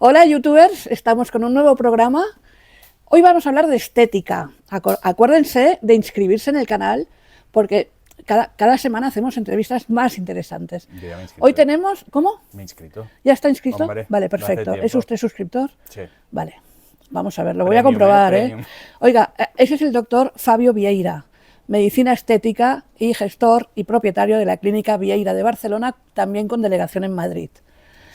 Hola youtubers, estamos con un nuevo programa. Hoy vamos a hablar de estética. Acuérdense de inscribirse en el canal porque cada semana hacemos entrevistas más interesantes. Yo ya me he inscrito. Hoy tenemos... ¿Cómo? Me he inscrito. ¿Ya está inscrito? Hombre, Vale, hace perfecto. ¿Es tiempo. usted suscriptor? Sí. Vale, vamos a ver, lo voy a Premium, comprobar. premium. Oiga, ese es el doctor Fabio Vieira, medicina estética y gestor y propietario de la clínica Vieira de Barcelona, también con delegación en Madrid.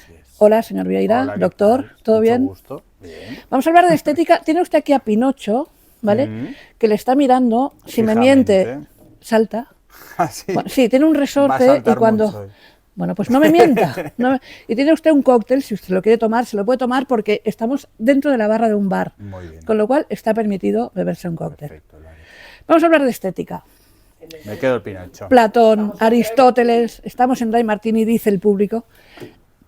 Así es. Hola, señor Vieira, Hola, ¿qué doctor, tal? ¿todo Mucho bien? gusto. Bien. Vamos a hablar de estética. Tiene usted aquí a Pinocho, ¿vale? Que le está mirando. Si me miente, Fijamente. salta. Así. Bueno, sí, tiene un Va a resorte saltar y cuando... mucho hoy. Bueno, pues no me mienta. Y tiene usted un cóctel, si usted lo quiere tomar, se lo puede tomar porque estamos dentro de la barra de un bar. Muy bien. Con lo cual está permitido beberse un cóctel. Perfecto, lo haré. Vamos a hablar de estética. Me quedo el Pinocho. Platón, Aristóteles, estamos en Dai Martini, dice el público.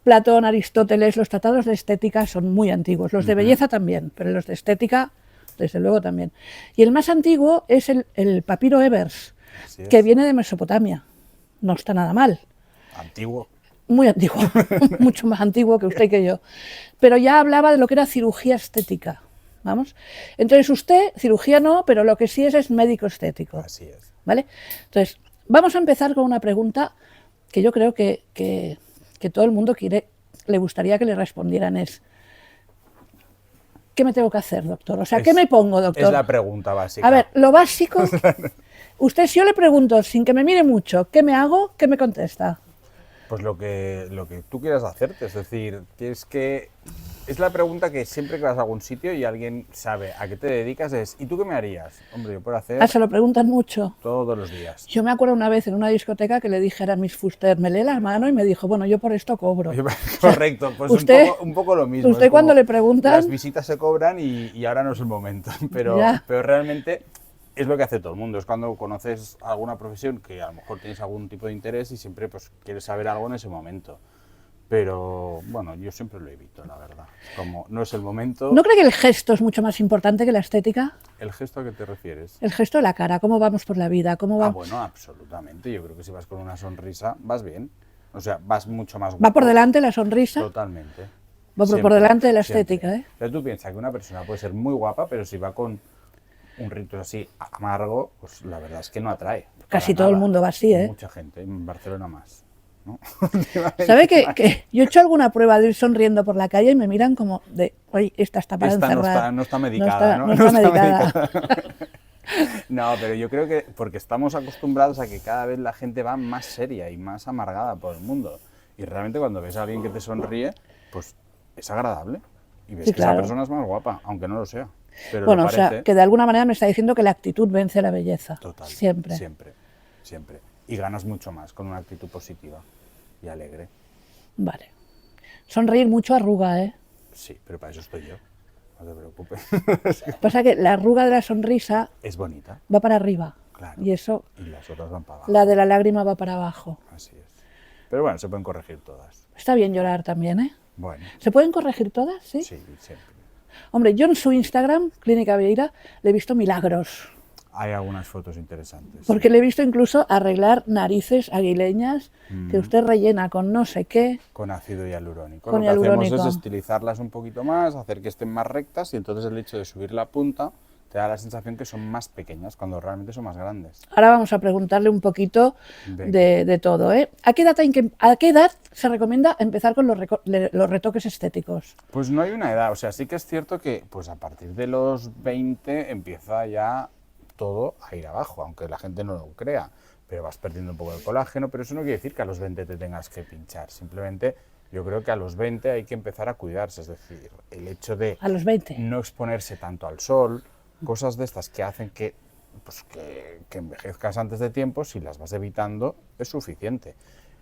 Platón, Aristóteles, los tratados de estética son muy antiguos, los de belleza también, pero los de estética, desde luego también. Y el más antiguo es el papiro Ebers, Así es. que viene de Mesopotamia. No está nada mal, Antiguo. muy antiguo, mucho más antiguo que usted y que yo. Pero ya hablaba de lo que era cirugía estética, ¿vamos? Entonces usted, cirugía no, pero lo que sí es médico estético. Así es. ¿Vale? Entonces, vamos a empezar con una pregunta que yo creo que todo el mundo le gustaría que le respondieran es, ¿qué me tengo que hacer, doctor? O sea, ¿qué me pongo, doctor? Es la pregunta básica. A ver, lo básico, usted si yo le pregunto, sin que me mire mucho, ¿qué me hago? ¿Qué me contesta? Pues lo que tú quieras hacerte, es decir, tienes que... Es la pregunta que siempre que vas a algún sitio y alguien sabe a qué te dedicas es ¿y tú qué me harías? Hombre, yo puedo hacer Se lo preguntan mucho. todos los días. Yo me acuerdo una vez en una discoteca que le dije a Miss Fuster, me lee la mano y me dijo, bueno, yo por esto cobro. Correcto, pues usted- un poco lo mismo. usted es cuando como le preguntan- Las visitas se cobran y ahora no es el momento, pero Ya. realmente es lo que hace todo el mundo, es cuando conoces alguna profesión que a lo mejor tienes algún tipo de interés y siempre pues quieres saber algo en ese momento. Pero bueno, yo siempre lo evito, la verdad. Como no es el momento. ¿No cree que el gesto es mucho más importante que la estética? ¿El gesto a qué te refieres? El gesto de la cara, cómo vamos por la vida, cómo va... Bueno, absolutamente. Yo creo que si vas con una sonrisa, vas bien. O sea, vas mucho más Va guapo. por delante la sonrisa, Totalmente. va por Siempre, delante de la siempre. estética, ¿eh? Pero tú piensas que una persona puede ser muy guapa, pero si va con un rito así amargo, pues la verdad es que no atrae. Casi para todo el nada. mundo va así, ¿eh? Mucha gente, en Barcelona más. ¿No? ¿Sabe que yo he hecho alguna prueba de ir sonriendo por la calle y me miran como de, oye, esta está para Esta encerrar? no está medicada, ¿no? No está medicada. No, pero yo creo que porque estamos acostumbrados a que cada vez la gente va más seria y más amargada por el mundo. Y realmente cuando ves a alguien que te sonríe, pues es agradable. Y ves Sí, que claro. esa persona es más guapa, aunque no lo sea. Pero Bueno, lo o sea, parece. que de alguna manera me está diciendo que la actitud vence la belleza. Total. Siempre. Siempre. Siempre. Y ganas mucho más con una actitud positiva y alegre. Vale. Sonreír mucho arruga, ¿eh? Sí, pero para eso estoy yo. No te preocupes. Pasa que la arruga de la sonrisa Es bonita, va para arriba. claro. Y eso, Y las otras van para abajo. la de la lágrima va para abajo. Así es. Pero bueno, se pueden corregir todas. Está bien llorar también, ¿eh? Bueno, ¿Se pueden corregir todas? Sí. sí, siempre. Hombre, yo en su Instagram, Clínica Vieira, le he visto milagros. Hay algunas fotos interesantes. Porque le he visto incluso arreglar narices aguileñas que usted rellena con no sé qué. Con ácido hialurónico. Con Lo que hacemos hialurónico. es estilizarlas un poquito más, hacer que estén más rectas y entonces el hecho de subir la punta te da la sensación que son más pequeñas cuando realmente son más grandes. Ahora vamos a preguntarle un poquito Venga. de todo, ¿eh? ¿A qué edad se recomienda empezar con los retoques estéticos? Pues no hay una edad, o sea, sí que es cierto que pues a partir de los 20 empieza ya todo a ir abajo, aunque la gente no lo crea, pero vas perdiendo un poco de colágeno, pero eso no quiere decir que a los 20 te tengas que pinchar, simplemente yo creo que a los 20 hay que empezar a cuidarse, es decir, el hecho de A los 20. no exponerse tanto al sol, cosas de estas que hacen que, pues, que envejezcas antes de tiempo, si las vas evitando es suficiente.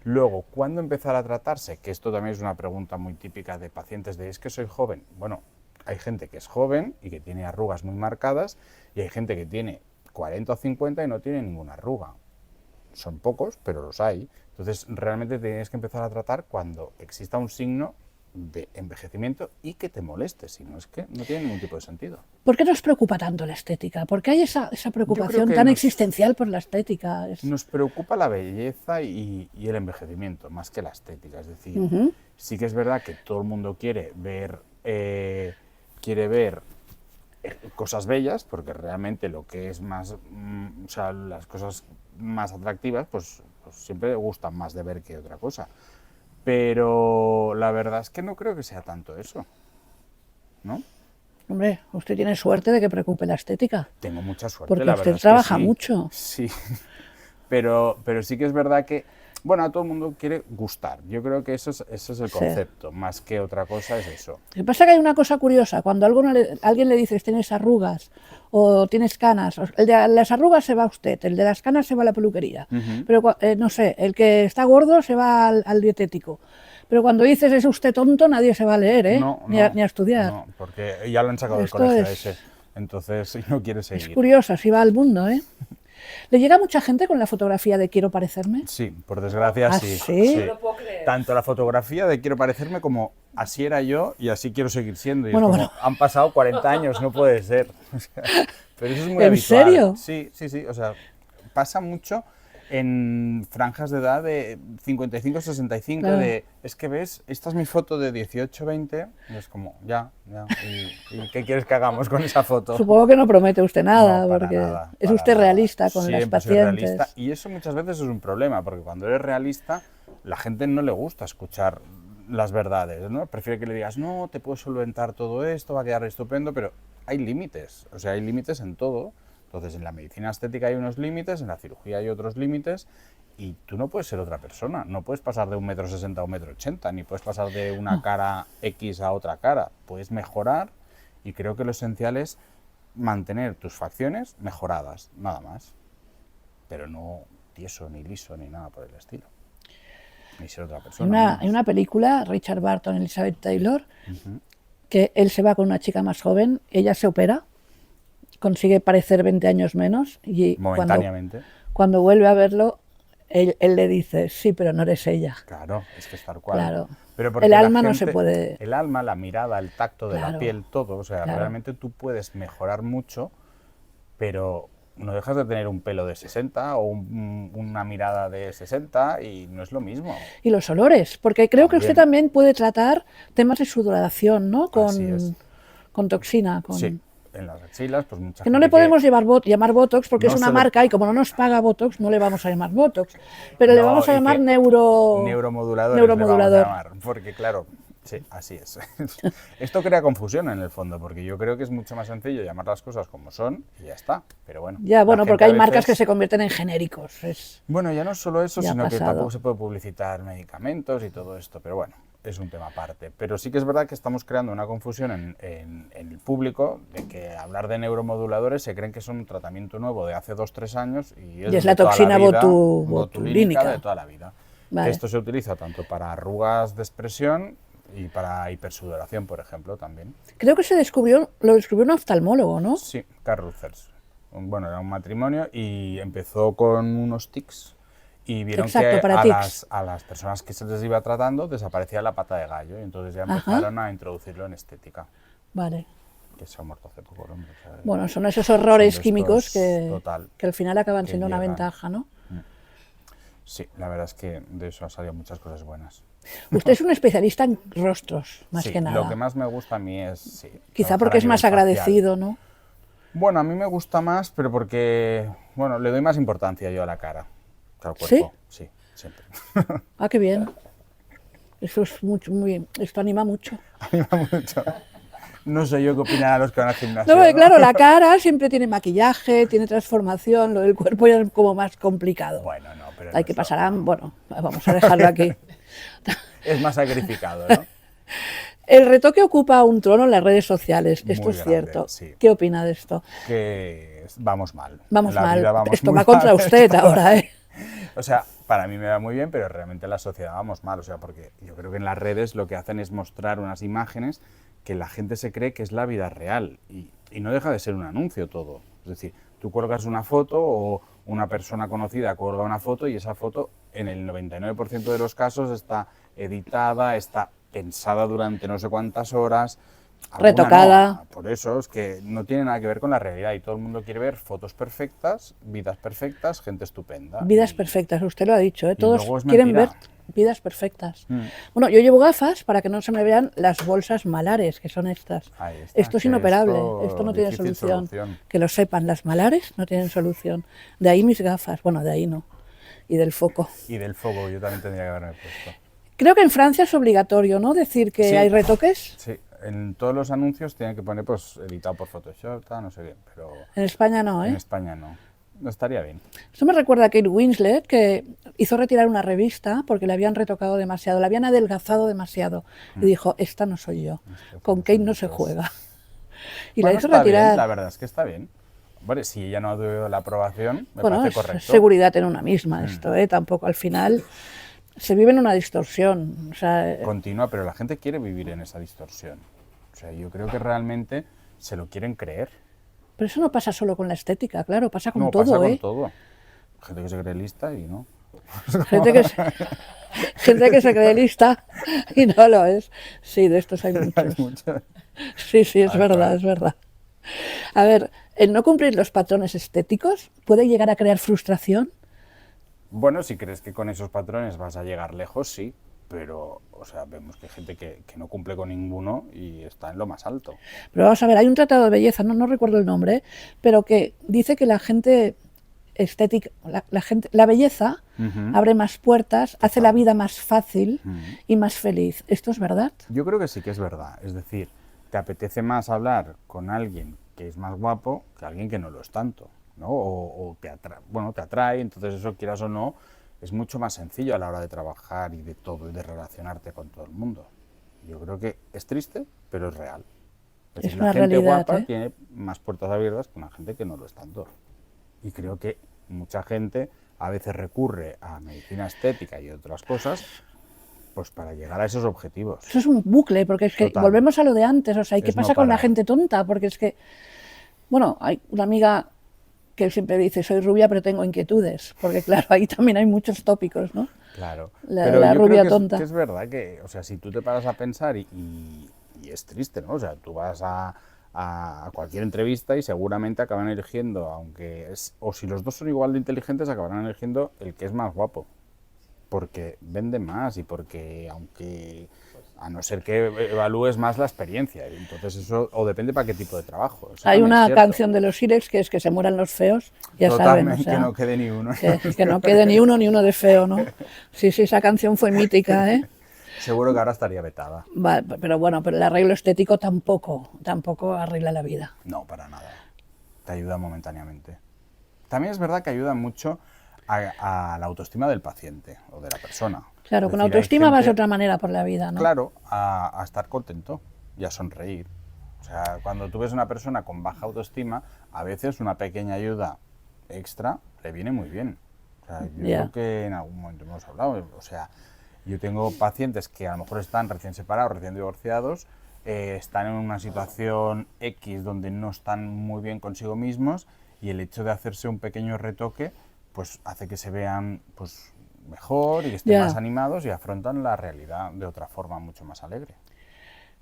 Luego, ¿cuándo empezar a tratarse? Que esto también es una pregunta muy típica de pacientes de ¿es que soy joven? Bueno, hay gente que es joven y que tiene arrugas muy marcadas y hay gente que tiene 40 o 50 y no tiene ninguna arruga. Son pocos, pero los hay. Entonces, realmente tienes que empezar a tratar cuando exista un signo de envejecimiento y que te moleste, si no es que no tiene ningún tipo de sentido. ¿Por qué nos preocupa tanto la estética? ¿Por qué hay esa preocupación que tan nos- existencial por la estética? Nos preocupa la belleza y el envejecimiento, más que la estética. Es decir, Sí que es verdad que todo el mundo quiere ver cosas bellas, porque realmente lo que es más, o sea, las cosas más atractivas, pues siempre gustan más de ver que otra cosa. Pero la verdad es que no creo que sea tanto eso, ¿no? Hombre, usted tiene suerte de que preocupe la estética, Tengo mucha suerte, porque la usted verdad es que trabaja sí. mucho. Sí, pero sí que es verdad que, bueno, a todo el mundo quiere gustar. Yo creo que ese es el Sí. concepto, más que otra cosa es eso. Lo que pasa es que hay una cosa curiosa, cuando alguien le dices tienes arrugas o tienes canas, el de las arrugas se va a usted, el de las canas se va a la peluquería, pero no sé, el que está gordo se va al dietético. Pero cuando dices es usted tonto, nadie se va a leer, ¿eh? No, Ni a no, estudiar. no, porque ya lo han sacado del Esto colegio es, ese, entonces no quiere es seguir. curioso, así va el mundo, ¿eh? ¿Le llega mucha gente con la fotografía de quiero parecerme? Sí, por desgracia ¿Ah, sí. sí? Sí. Tanto la fotografía de quiero parecerme como así era yo y así quiero seguir siendo. Y Bueno, es como, bueno. han pasado 40 años, no puede ser. O sea, pero eso es muy ¿En habitual. serio? Sí, sí, sí. O sea, pasa mucho en franjas de edad de 55, 65, Claro. de, es que ves, esta es mi foto de 18, 20, y es como, ya. ¿Y qué quieres que hagamos con esa foto? Supongo que no promete usted nada, No, para porque nada, es para usted nada. realista con las Siempre soy pacientes. realista y eso muchas veces es un problema, porque cuando eres realista, la gente no le gusta escuchar las verdades, ¿no? Prefiere que le digas, no, te puedo solventar todo esto, va a quedar estupendo, pero hay límites, o sea, hay límites en todo. Entonces, en la medicina estética hay unos límites, en la cirugía hay otros límites, y tú no puedes ser otra persona, no puedes pasar de 1,60 m a 1,80 m, ni puedes pasar de una cara X a otra cara, puedes mejorar, y creo que lo esencial es mantener tus facciones mejoradas, nada más, pero no tieso, ni liso, ni nada por el estilo, ni ser otra persona. Hay una película, Richard Burton, Elizabeth Taylor, que él se va con una chica más joven, ella se opera, consigue parecer 20 años menos y Momentáneamente. Cuando vuelve a verlo, él le dice, sí, pero no eres ella. Claro, es que es tal cual. Claro. Pero porque El la alma no gente- se puede... El alma, la mirada, el tacto de la Claro. piel, todo, o sea, Claro. realmente tú puedes mejorar mucho, pero no dejas de tener un pelo de 60 o una mirada de 60 y no es lo mismo. Y los olores, porque creo que usted también puede tratar temas de sudoración, ¿no? Así es. Con toxina. Sí, en las axilas, pues mucha Que no gente le podemos llamar Botox porque no es una se le- marca y como no nos paga Botox, no le vamos a llamar Botox. Pero le No, vamos a y llamar que neuromoduladores le neuromodulador. vamos a llamar, porque claro, sí, así es. Esto crea confusión en el fondo, porque yo creo que es mucho más sencillo llamar las cosas como son y ya está, pero bueno. Ya, la bueno, gente porque a hay marcas que veces- se convierten en genéricos. Bueno, ya no es solo eso, Ya ha sino que pasado. tampoco se puede publicitar medicamentos y todo esto, pero bueno, es un tema aparte. Pero sí que es verdad que estamos creando una confusión en el público de que hablar de neuromoduladores se creen que son un tratamiento nuevo de hace 2-3 años y es de la toda toxina vida, botulínica. de toda la vida. Vale. Que esto se utiliza tanto para arrugas de expresión y para hipersudoración, por ejemplo, también. Creo que lo descubrió un oftalmólogo, ¿no? Sí, Carl Ruthers. Bueno, era un matrimonio y empezó con unos tics y vieron Exacto, que para tics. a las personas que se les iba tratando desaparecía la pata de gallo y entonces ya empezaron a introducirlo en estética, Vale. que se ha muerto hace poco el hombre. O sea, Bueno, son esos horrores son de químicos estos, total, que al final acaban que siendo una llegan. ventaja, ¿no? Sí, la verdad es que de eso han salido muchas cosas buenas. Usted es un especialista en rostros, más Sí, que nada. lo que más me gusta a mí es... Sí, Quizá trabajar porque a es más nivel facial. agradecido, ¿no? Bueno, a mí me gusta más, pero porque, bueno, le doy más importancia yo a la cara que al cuerpo. Sí, siempre. Ah, qué bien. Eso es esto anima mucho. Anima mucho. No sé yo qué opinarán los que van al gimnasio. No, porque, claro, la cara siempre tiene maquillaje, tiene transformación, lo del cuerpo ya es como más complicado. Bueno, no, pero Hay no que es pasar bueno, vamos a dejarlo aquí. Es más sacrificado, ¿no? El retoque ocupa un trono en las redes sociales, esto Muy es grande, cierto. sí. ¿Qué opina de esto? Que vamos mal. Vamos En la mal. vida vamos Esto muy va contra mal. usted ahora, ¿eh? O sea, para mí me va muy bien, pero realmente en la sociedad vamos mal. O sea, porque yo creo que en las redes lo que hacen es mostrar unas imágenes que la gente se cree que es la vida real. Y no deja de ser un anuncio todo. Es decir, tú cuelgas una foto o una persona conocida cuelga una foto y esa foto en el 99% de los casos está editada, está pensada durante no sé cuántas horas. Alguna Retocada. no. Por eso es que no tiene nada que ver con la realidad y todo el mundo quiere ver fotos perfectas, vidas perfectas, gente estupenda. Vidas Y- perfectas, usted lo ha dicho, ¿eh? y Todos luego es quieren mentira. ver vidas perfectas. Bueno, yo llevo gafas para que no se me vean las bolsas malares, que son estas. Ahí está, Esto es que inoperable, esto no tiene difícil solución. Que lo sepan, las malares no tienen solución. De ahí mis gafas, bueno, de ahí no. Y del foco. Y del foco, yo también tendría que haberme puesto. Creo que en Francia es obligatorio, ¿no? Decir que Sí. hay retoques. Sí, en todos los anuncios tienen que poner pues editado por Photoshop, tal, no sé qué, pero En España no, ¿eh? en España no. No estaría bien. Esto me recuerda a Kate Winslet, que hizo retirar una revista porque le habían retocado demasiado, le habían adelgazado demasiado. Y dijo, esta no soy yo, con Kate no se juega. Y la Bueno, hizo está retirar. bien, la verdad es que está bien. Bueno, si ella no ha dado la aprobación, me Bueno, parece es correcto. seguridad en una misma esto, ¿eh? Tampoco al final se vive en una distorsión. O sea, Continúa, pero la gente quiere vivir en esa distorsión. O sea, yo creo que realmente se lo quieren creer. pero eso no pasa solo con la estética, claro, pasa con No, todo, pasa con ¿eh? todo. Gente que se cree lista y no. Gente que, gente que se cree lista y no lo es. Sí, de estos hay Hay muchos. mucho. Sí, sí, es Tal verdad, cual. es verdad. A ver, el no cumplir los patrones estéticos puede llegar a crear frustración. Bueno, si crees que con esos patrones vas a llegar lejos, sí. Pero, o sea, vemos que hay gente que no cumple con ninguno y está en lo más alto. Pero vamos a ver, hay un tratado de belleza, no recuerdo el nombre, ¿eh? Pero que dice que la gente estética, la belleza abre más puertas, hace la vida más fácil y más feliz. ¿Esto es verdad? Yo creo que sí que es verdad. Es decir, te apetece más hablar con alguien que es más guapo que alguien que no lo es tanto, ¿no? O te atrae, entonces eso, quieras o no, es mucho más sencillo a la hora de trabajar y de todo, y de relacionarte con todo el mundo. Yo creo que es triste, pero es real. Es decir, una la gente realidad, guapa ¿eh? tiene más puertas abiertas que una gente que no lo es tanto. Y creo que mucha gente a veces recurre a medicina estética y otras cosas pues para llegar a esos objetivos. Eso es un bucle, porque es que Total. volvemos a lo de antes, o sea, ¿y qué Es no pasa con la parar. gente tonta? Porque es que, bueno, hay una amiga que siempre dice, soy rubia pero tengo inquietudes, porque claro, ahí también hay muchos tópicos, ¿no? Claro, La pero yo rubia creo que tonta. que es verdad que, o sea, si tú te paras a pensar y es triste, ¿no? O sea, tú vas a cualquier entrevista y seguramente acaban eligiendo, o si los dos son igual de inteligentes, acabarán eligiendo el que es más guapo, porque vende más y porque, aunque, a no ser que evalúes más la experiencia, y entonces eso, o depende para qué tipo de trabajo. Eso Hay también es una cierto. canción de los Irex que es que se mueran los feos, ya saben, Totalmente, o sea, que no quede ni uno. que no quede ni uno de feo, ¿no? Sí, sí, esa canción fue mítica, ¿eh? Seguro que ahora estaría vetada. Va, pero bueno, pero el arreglo estético tampoco arregla la vida. No, para nada. Te ayuda momentáneamente. También es verdad que ayuda mucho a la autoestima del paciente o de la persona. Claro, Es con decir, hay autoestima vas de gente, otra manera por la vida, ¿no? claro, a estar contento y a sonreír. O sea, cuando tú ves una persona con baja autoestima, a veces una pequeña ayuda extra le viene muy bien. O sea, yo Ya. creo que en algún momento hemos hablado. O sea, yo tengo pacientes que a lo mejor están recién separados, recién divorciados, están en una situación X donde no están muy bien consigo mismos, y el hecho de hacerse un pequeño retoque pues hace que se vean pues mejor y que estén Ya. más animados y afrontan la realidad de otra forma mucho más alegre.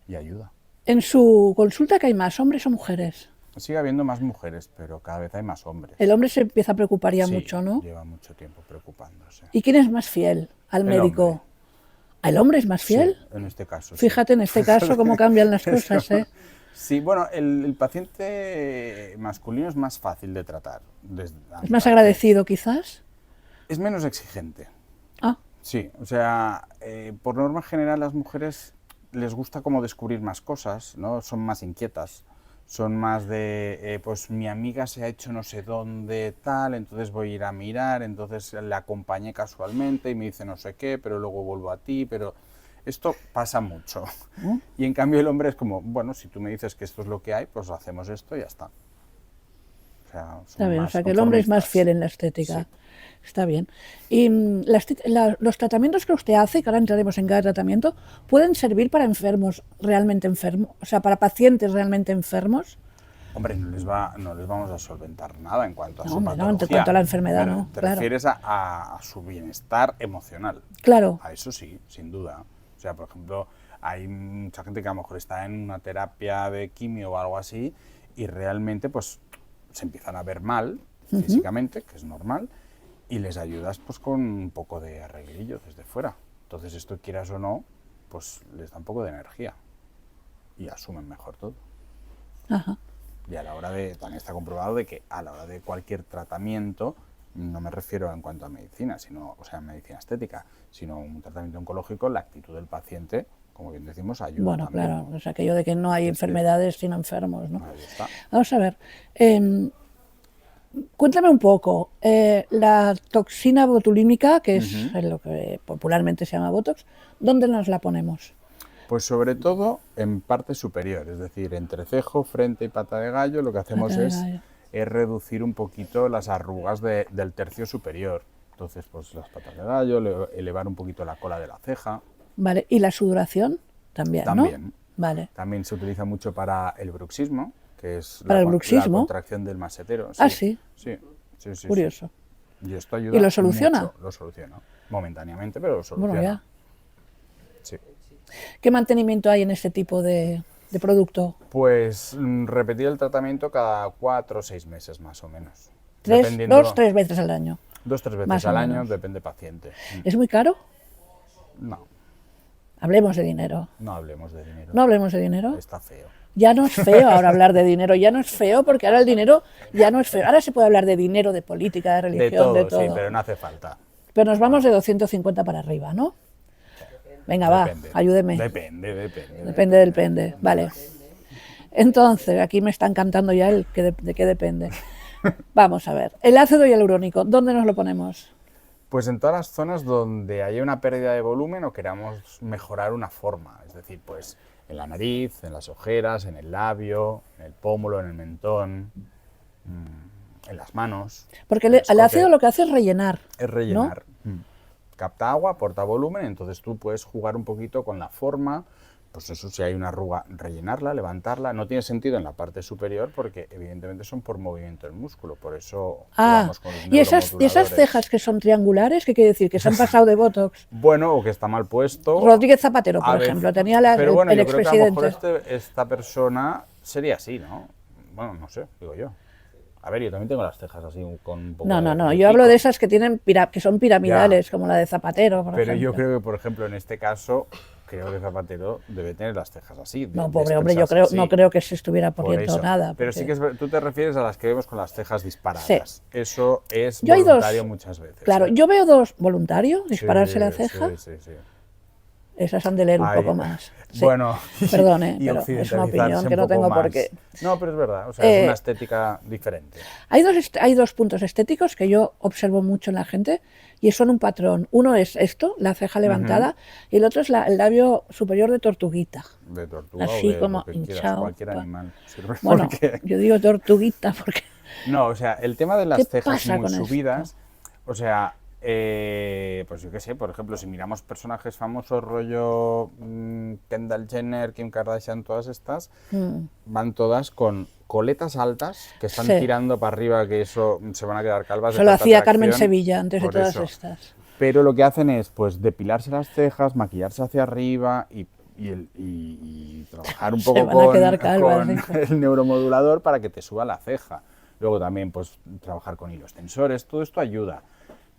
Y ayuda. En su consulta, ¿que hay más, hombres o mujeres? Sigue habiendo más mujeres, pero cada vez hay más hombres. El hombre se empieza a preocupar ya Sí, mucho, ¿no? lleva mucho tiempo preocupándose. ¿Y quién es más fiel al El médico? hombre. ¿El hombre es más fiel? Sí, en este caso. sí. Fíjate en este caso cómo cambian las cosas, ¿eh? Sí, bueno, el paciente masculino es más fácil de tratar. Es más agradecido, quizás. Es menos exigente. Ah, Sí, o sea, por norma general las mujeres les gusta como descubrir más cosas, ¿no? Son más inquietas, son más de, pues mi amiga se ha hecho no sé dónde tal, entonces voy a ir a mirar, entonces la acompañé casualmente y me dice no sé qué, pero luego vuelvo a ti, pero esto pasa mucho. Y en cambio el hombre es como, bueno, si tú me dices que esto es lo que hay, pues hacemos esto y ya está. O sea, son está bien, o más sea que el hombre es más conformistas. fiel en la estética. Sí. Está bien. Y los tratamientos que usted hace, que ahora entraremos en cada tratamiento, ¿pueden servir para enfermos realmente enfermos? O sea, para pacientes realmente enfermos. Hombre, no les vamos a solventar nada en cuanto a No, su hombre, no, patología. en cuanto a la enfermedad, Pero no, te claro. refieres a su bienestar emocional. Claro, A eso sí, sin duda. O sea, por ejemplo, hay mucha gente que a lo mejor está en una terapia de quimio o algo así y realmente pues se empiezan a ver mal físicamente, que es normal, y les ayudas pues con un poco de arreglillo desde fuera. Entonces esto, quieras o no, pues les da un poco de energía y asumen mejor todo. Ajá. Y a la hora de, también está comprobado de que a la hora de cualquier tratamiento, no me refiero en cuanto a medicina, sino, o sea, medicina estética, sino un tratamiento oncológico, la actitud del paciente, como bien decimos, ayuda Bueno, también. claro, es aquello de que no hay enfermedades sino enfermos, ¿no? Ahí está. Vamos a ver, cuéntame un poco, la toxina botulínica, que es lo que popularmente se llama Botox, ¿dónde nos la ponemos? Pues sobre todo en parte superior, es decir, entre cejo, frente y pata de gallo, lo que hacemos Pata de es gallo. reducir un poquito las arrugas del tercio superior. Entonces, pues las patas de gallo, elevar un poquito la cola de la ceja. Vale, y la sudoración también, También. ¿no? Vale. También se utiliza mucho para el bruxismo, que es ¿Para el la bruxismo? contracción del masetero. Ah, sí. Sí, sí, sí. Curioso. Sí. Y esto ayuda ¿Y lo soluciona? mucho, lo soluciona. Momentáneamente, pero lo soluciona. Bueno, ya. Sí. ¿Qué mantenimiento hay en este tipo de producto? Pues repetir el tratamiento cada 4 o 6 meses más o menos. Dos, tres veces al año. 2 o 3 veces más o al año, menos. depende paciente. ¿Es muy caro? No, Hablemos de dinero. no hablemos de dinero. ¿No hablemos de dinero? Está feo. Ya no es feo ahora hablar de dinero, ya no es feo porque ahora el dinero ya no es feo. Ahora se puede hablar de dinero, de política, de religión, de todo. Sí, pero no hace falta. Pero nos vamos de 250 para arriba, ¿no? Venga, va, Depende. ayúdeme. Depende. Depende del pende, vale. Entonces, aquí me están cantando ya el que de qué depende. Vamos a ver, el ácido hialurónico, ¿dónde nos lo ponemos? Pues en todas las zonas donde haya una pérdida de volumen o queramos mejorar una forma, es decir, pues en la nariz, en las ojeras, en el labio, en el pómulo, en el mentón, en las manos. Porque el el escote. ácido lo que hace es rellenar. Es rellenar. Capta agua, aporta volumen, entonces tú puedes jugar un poquito con la forma, pues eso, si hay una arruga, rellenarla, levantarla. No tiene sentido en la parte superior porque evidentemente son por movimiento del músculo, por eso jugamos con los y esas neuromoduladores. cejas que son triangulares, ¿qué quiere decir? Que se han pasado de Botox. Bueno, o que está mal puesto. Rodríguez Zapatero, A por veces. ejemplo, tenía Pero bueno, el yo creo que a lo mejor expresidente. esta persona sería así, ¿no? Bueno, no sé, digo yo. A ver, yo también tengo las cejas así con un poco No, de yo hablo pico. de esas que tienen que son piramidales, como la de Zapatero, por Pero ejemplo. yo creo que, por ejemplo, en este caso, creo que Zapatero debe tener las cejas así. No, pobre hombre, yo creo, no creo que se estuviera poniendo nada. Pero sí porque- que tú te refieres a las que vemos con las cejas disparadas. Sí. Eso es Yo hay voluntario dos. muchas veces. Claro, ¿eh? yo veo dos voluntarios, dispararse Sí, la ceja. Sí. Esas han de leer un Ay, poco más. Sí. Bueno, Perdón, y pero es una opinión occidentalizarse que un no poco tengo más. por qué. No, pero es verdad, o sea, es una estética diferente. Hay dos puntos estéticos que yo observo mucho en la gente y son un patrón. Uno es esto, la ceja levantada, y el otro es el labio superior de tortuguita. De tortuga Así o de como lo que quieras, hinchado, cualquier pa. animal sirve. Bueno, porque- yo digo tortuguita porque... No, o sea, el tema de ¿Qué las cejas pasa muy con esto? subidas, o sea, pues yo qué sé, por ejemplo, si miramos personajes famosos rollo Kendall Jenner, Kim Kardashian, todas estas, van todas con coletas altas que están Sí. tirando para arriba, que eso se van a quedar calvas. de Eso lo tanta hacía Carmen tracción. Sevilla antes de Por todas eso. estas. Pero lo que hacen es, pues, depilarse las cejas, maquillarse hacia arriba y trabajar un Se poco van a quedar calvas, con dice. el neuromodulador para que te suba la ceja. Luego también, pues, trabajar con hilos tensores, todo esto ayuda.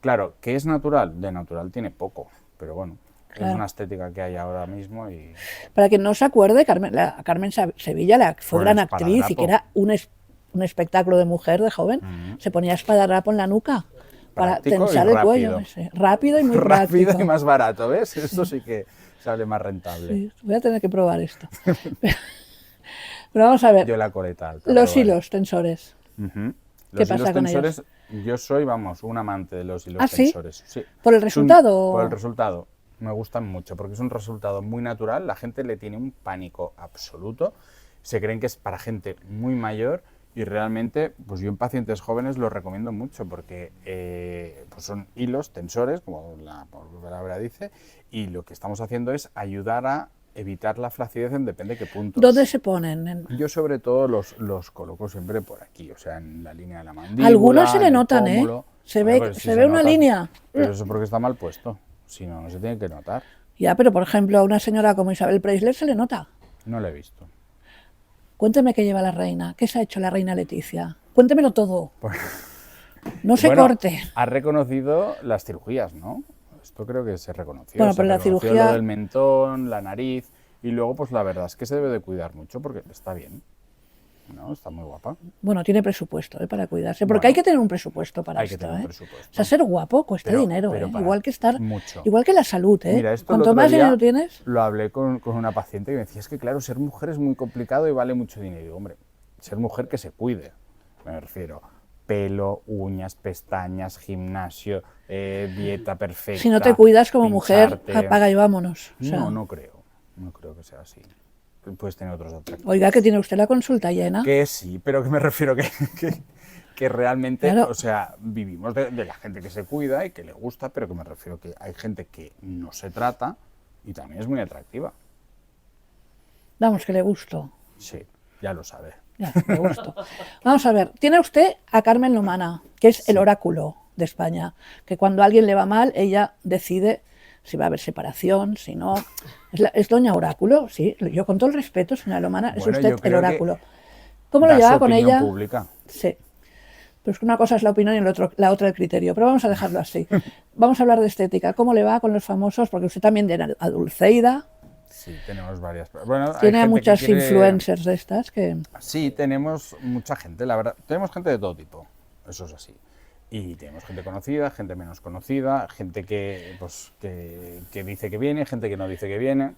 Claro, ¿qué es natural? De natural tiene poco, pero bueno, Claro. es una estética que hay ahora mismo y... Para quien no se acuerde, Carmen Sevilla, la que fue Con gran el actriz y que era un espectáculo de mujer, de joven, se ponía espadadrapo en la nuca para Práctico y tensar el rápido. cuello. Sí, rápido y muy rápido práctico. y más barato, ¿ves? Esto sí que sale más rentable. Sí, voy a tener que probar esto. Pero vamos a ver, Yo la coleta alta. los pero vale. hilos tensores. Ujú. ¿Qué Los pasa hilos con tensores, yo soy, vamos, un amante de los hilos ¿Ah, sí? tensores. Sí. ¿Por el Es resultado? por el resultado. Me gustan mucho porque es un resultado muy natural. La gente le tiene un pánico absoluto. Se creen que es para gente muy mayor y realmente, pues yo en pacientes jóvenes lo recomiendo mucho porque pues son hilos tensores, como la palabra dice, y lo que estamos haciendo es ayudar a evitar la flacidez en depende de qué puntos. ¿Dónde se ponen? Yo sobre todo los coloco siempre por aquí, o sea, en la línea de la mandíbula. Algunos se le en el notan, ¿eh? pómulo. Se Bueno, ve, pero si se ve una nota, línea. Pero eso porque está mal puesto, si no, no se tiene que notar. Ya, pero por ejemplo, a una señora como Isabel Preisler se le nota. No lo he visto. Cuénteme qué lleva la reina. ¿Qué se ha hecho la reina Leticia? Cuéntemelo todo. No se Bueno, corte. ha reconocido las cirugías, ¿no? Esto creo que se reconoció. Bueno, se pero la reconoció cirugía- lo del mentón, la nariz, y luego pues la verdad es que se debe de cuidar mucho porque está bien, ¿no? Está muy guapa. Bueno, tiene presupuesto para cuidarse, porque Bueno, hay que tener un presupuesto para hay que esto. tener un ¿eh? presupuesto. O sea, ser guapo cuesta Pero- dinero, pero ¿eh? para Igual que estar, mucho. igual que la salud, ¿eh? Mira, esto el Cuanto otro más día dinero tienes, lo hablé con una paciente que me decía, es que claro, ser mujer es muy complicado y vale mucho dinero. Y digo, hombre, ser mujer que se cuide, me refiero. Pelo, uñas, pestañas, gimnasio, dieta perfecta. si no te cuidas como mujer, pincharte. apaga y vámonos. O sea, No, no creo. No creo que sea así. Puedes tener otros atractivos. oiga, que tiene usted la consulta llena. Que sí, pero que me refiero que realmente, Claro. o sea, vivimos de la gente que se cuida y que le gusta, pero que me refiero que hay gente que no se trata y también es muy atractiva. Vamos, que le gusto. Sí, ya lo sabe. Ya, me gusto. Vamos a ver, tiene usted a Carmen Lomana, que es el oráculo de España, que cuando a alguien le va mal, ella decide si va a haber separación, si no. Es doña oráculo, sí, yo con todo el respeto, señora Lomana, es Bueno, usted yo el creo que oráculo. ¿Cómo lo Da su llevaba con opinión ella? pública. Sí. Pero es que una cosa es la opinión y la otra el criterio, pero vamos a dejarlo así. Vamos a hablar de estética. ¿Cómo le va con los famosos? Porque usted también tiene a Dulceida, Sí, tenemos varias. Bueno, hay tiene a gente que muchas quiere- influencers de estas que... Sí, tenemos mucha gente, la verdad. Tenemos gente de todo tipo, eso es así. Y tenemos gente conocida, gente menos conocida, gente que, pues, que dice que viene, gente que no dice que viene.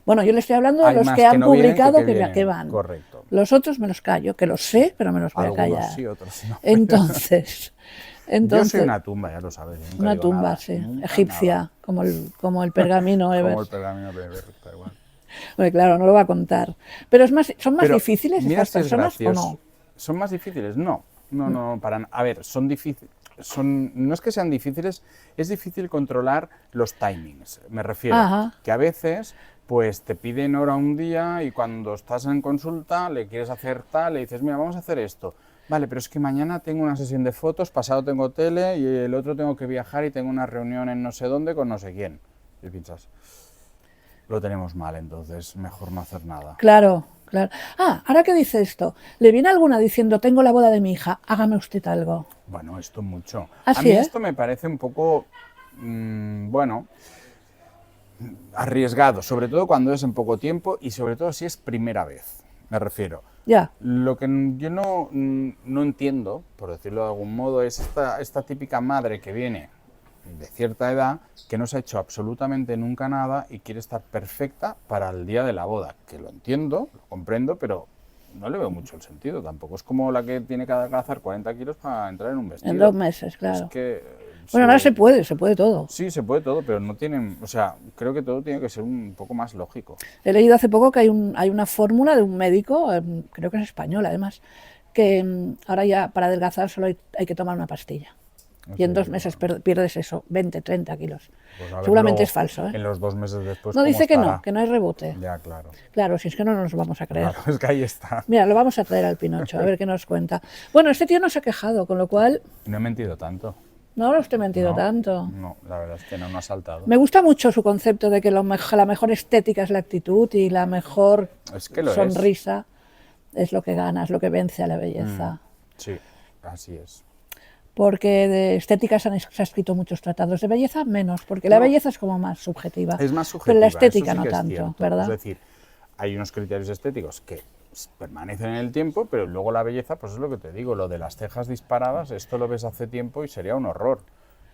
Bueno, yo le estoy hablando de Hay los más que que han no vienen publicado que vienen, que van. correcto. Los otros me los callo, que los sé, pero me los voy a Algunos callar. sí, otros no. Entonces, Yo soy una tumba, ya lo sabes. yo nunca una digo tumba, nada, sí, nunca egipcia, nada. como el pergamino Como Ebers. el pergamino de Ebers, da igual. Hombre, claro, no lo va a contar. Pero son más Pero difíciles mira estas si es personas o gracioso. no. ¿Son más difíciles? No, no, a ver, son difíciles. No es que sean difíciles, es difícil controlar los timings. Me refiero Ajá. que a veces pues te piden hora un día y cuando estás en consulta le quieres hacer tal, le dices, mira, vamos a hacer esto. Vale, pero es que mañana tengo una sesión de fotos, pasado tengo tele y el otro tengo que viajar y tengo una reunión en no sé dónde con no sé quién. Y piensas, lo tenemos mal, entonces mejor no hacer nada. Claro, claro. Ah, ahora que dice esto, ¿le viene alguna diciendo, tengo la boda de mi hija, hágame usted algo? Bueno, esto mucho. ¿Ah, a sí, mí eh? esto me parece un poco, bueno, arriesgado, sobre todo cuando es en poco tiempo y sobre todo si es primera vez, me refiero. Ya, Lo que yo no entiendo, por decirlo de algún modo, es esta típica madre que viene de cierta edad, que no se ha hecho absolutamente nunca nada y quiere estar perfecta para el día de la boda, que lo entiendo, lo comprendo, pero no le veo mucho el sentido. Tampoco es como la que tiene que adelgazar 40 kilos para entrar en un vestido. en 2 meses, claro. Es que, Bueno, ahora se puede todo. Sí, se puede todo, pero no tienen, o sea, creo que todo tiene que ser un poco más lógico. He leído hace poco que hay una fórmula de un médico, creo que es español además, que ahora ya para adelgazar solo hay que tomar una pastilla. Y en 2 meses pierdes eso, 20, 30 kilos. Pues a ver Seguramente luego, es falso, ¿eh? En los 2 meses después. No, ¿cómo dice estará? que no hay rebote. Ya, claro. Claro, si es que no nos lo vamos a creer. Claro, es que ahí está. Mira, lo vamos a traer al Pinocho, a ver qué nos cuenta. Bueno, este tío no se ha quejado, con lo cual No he mentido tanto. no lo estoy mentido No, tanto. No, la verdad es que no ha saltado. Me gusta mucho su concepto de que la mejor estética es la actitud y la mejor Es que lo es. sonrisa es lo que gana, es lo que vence a la belleza. Sí, así es. Porque de estética se han escrito muchos tratados, de belleza menos, porque la No. belleza es como más subjetiva. Es más subjetiva. Pero la eso estética sí no que es tanto, cierto. ¿verdad? Es decir, hay unos criterios estéticos que permanecen en el tiempo, pero luego la belleza, pues es lo que te digo, lo de las cejas disparadas, esto lo ves hace tiempo y sería un horror.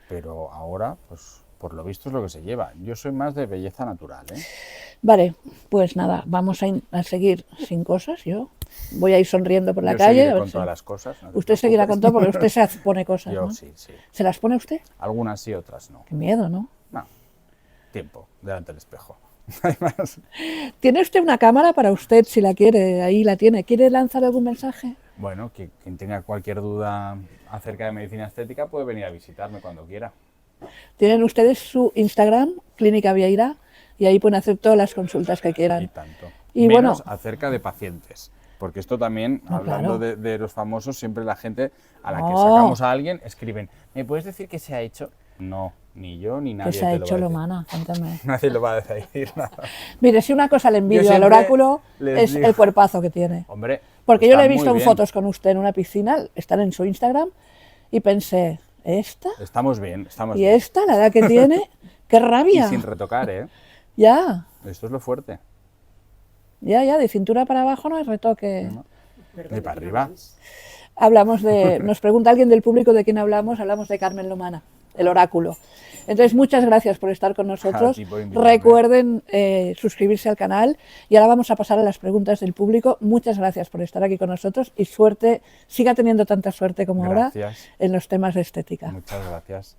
Pero ahora, pues por lo visto es lo que se lleva. Yo soy más de belleza natural, ¿eh? Vale, pues nada, vamos a seguir sin cosas, yo voy a ir sonriendo por la Yo calle. seguiré a ver con si- todas las cosas. no te Usted seguirá con todo preocupes. porque usted se pone cosas, Yo ¿no? sí, sí. ¿Se las pone usted? Algunas sí, otras no. Qué miedo, ¿no? No, tiempo, delante del espejo. Hay más. ¿Tiene usted una cámara para usted, si la quiere? Ahí la tiene. ¿Quiere lanzar algún mensaje? Bueno, quien tenga cualquier duda acerca de medicina estética puede venir a visitarme cuando quiera. Tienen ustedes su Instagram, Clínica Vieira, y ahí pueden hacer todas las consultas que Y quieran. tanto. Y Menos bueno- acerca de pacientes. Porque esto también, No, hablando claro. de los famosos, siempre la gente a la que Oh. sacamos a alguien escriben, ¿me puedes decir qué se ha hecho? No, ni yo ni nadie ¿Qué se ha te hecho lo va a Lomana? Cuéntame. decir. Nadie lo va a decir nada. Mire, si una cosa le envidio al siempre oráculo les es digo- el cuerpazo que tiene. Hombre, Porque yo le he está visto muy en bien. fotos con usted en una piscina, están en su Instagram, y pensé, ¿Esta? Estamos bien, estamos ¿Y bien. esta, la edad que tiene? ¡Qué Y rabia! sin retocar, ¿eh? Ya, Esto es lo fuerte. ya, de cintura para abajo no hay retoque. No. Ni para arriba. Hablamos de, nos pregunta alguien del público de quién hablamos de Carmen Lomana, el oráculo. Entonces, muchas gracias por estar con nosotros. A ti por invitarme. Recuerden suscribirse al canal y ahora vamos a pasar a las preguntas del público. Muchas gracias por estar aquí con nosotros y suerte, siga teniendo tanta suerte como Gracias. ahora en los temas de estética. Muchas gracias.